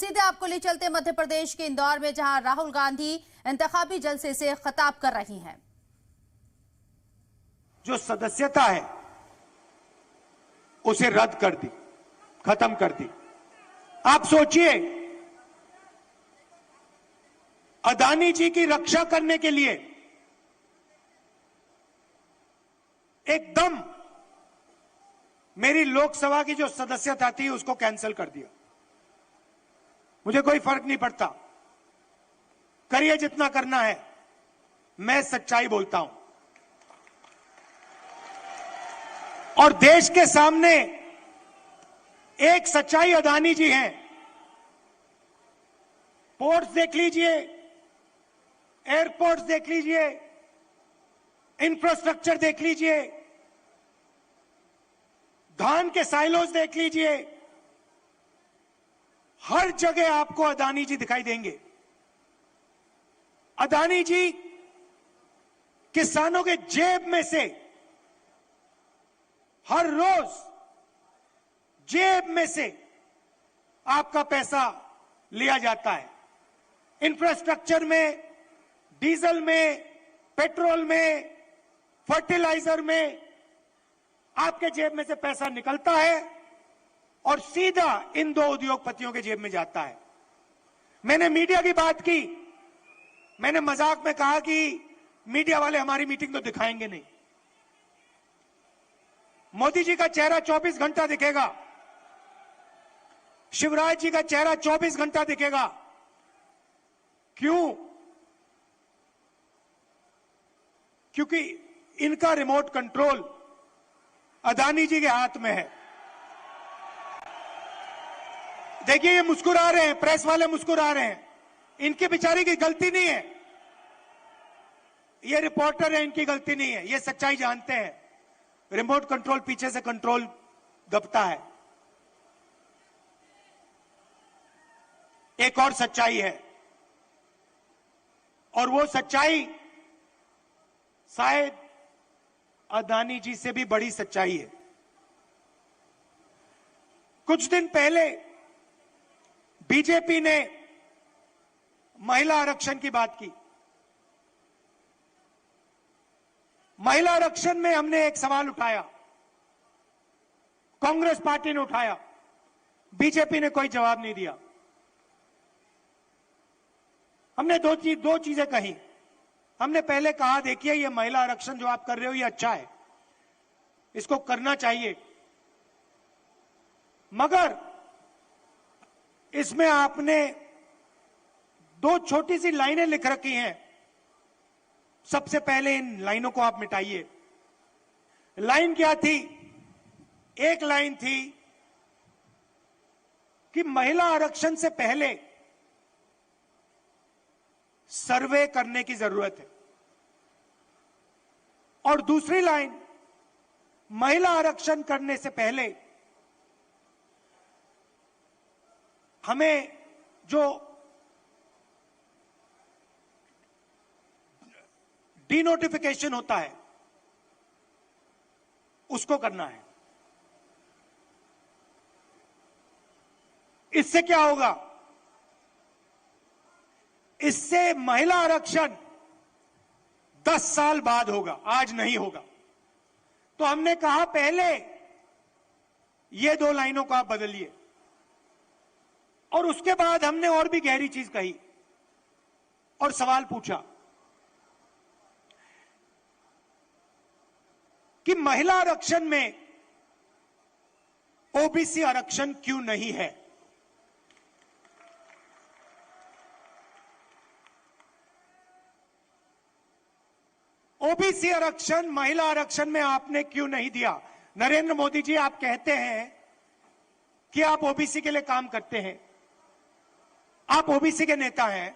सीधे आपको ले चलते मध्य प्रदेश के इंदौर में, जहां राहुल गांधी इंतखाबी जलसे से खिताब कर रही हैं। जो सदस्यता है उसे रद्द कर दी, खत्म कर दी। आप सोचिए, अदानी जी की रक्षा करने के लिए एकदम मेरी लोकसभा की जो सदस्यता थी उसको कैंसिल कर दिया। मुझे कोई फर्क नहीं पड़ता, करिए जितना करना है, मैं सच्चाई बोलता हूं। और देश के सामने एक सच्चाई अदानी जी हैं। पोर्ट्स देख लीजिए, एयरपोर्ट्स देख लीजिए, इंफ्रास्ट्रक्चर देख लीजिए, धान के साइलोज देख लीजिए, हर जगह आपको अदानी जी दिखाई देंगे। अदानी जी किसानों के जेब में से हर रोज जेब में से आपका पैसा लिया जाता है। इंफ्रास्ट्रक्चर में, डीजल में, पेट्रोल में, फर्टिलाइजर में आपके जेब में से पैसा निकलता है और सीधा इन दो उद्योगपतियों के जेब में जाता है। मैंने मीडिया की बात की, मैंने मजाक में कहा कि मीडिया वाले हमारी मीटिंग तो दिखाएंगे नहीं। मोदी जी का चेहरा 24 घंटा दिखेगा, शिवराज जी का चेहरा 24 घंटा दिखेगा। क्यों? क्योंकि इनका रिमोट कंट्रोल अदानी जी के हाथ में है। देखिए, ये मुस्कुरा रहे हैं, प्रेस वाले मुस्कुरा रहे हैं, इनके बेचारे की गलती नहीं है, ये रिपोर्टर है, इनकी गलती नहीं है, ये सच्चाई जानते हैं। रिमोट कंट्रोल पीछे से कंट्रोल दबता है। एक और सच्चाई है, और वो सच्चाई शायद अदानी जी से भी बड़ी सच्चाई है। कुछ दिन पहले बीजेपी ने महिला आरक्षण की बात की। महिला आरक्षण में हमने एक सवाल उठाया, कांग्रेस पार्टी ने उठाया, बीजेपी ने कोई जवाब नहीं दिया। हमने दो चीजें कही। हमने पहले कहा, देखिए, ये महिला आरक्षण जो आप कर रहे हो ये अच्छा है, इसको करना चाहिए, मगर इसमें आपने दो छोटी सी लाइनें लिख रखी हैं। सबसे पहले इन लाइनों को आप मिटाइए। लाइन क्या थी? एक लाइन थी कि महिला आरक्षण से पहले सर्वे करने की जरूरत है, और दूसरी लाइन, महिला आरक्षण करने से पहले हमें जो डीनोटिफिकेशन होता है उसको करना है। इससे क्या होगा? इससे महिला आरक्षण 10 साल बाद होगा, आज नहीं होगा। तो हमने कहा, पहले ये दो लाइनों को आप बदलिए। और उसके बाद हमने और भी गहरी चीज कही और सवाल पूछा कि महिला आरक्षण में ओबीसी आरक्षण क्यों नहीं है? ओबीसी आरक्षण महिला आरक्षण में आपने क्यों नहीं दिया? नरेंद्र मोदी जी, आप कहते हैं कि आप ओबीसी के लिए काम करते हैं, आप ओबीसी के नेता हैं,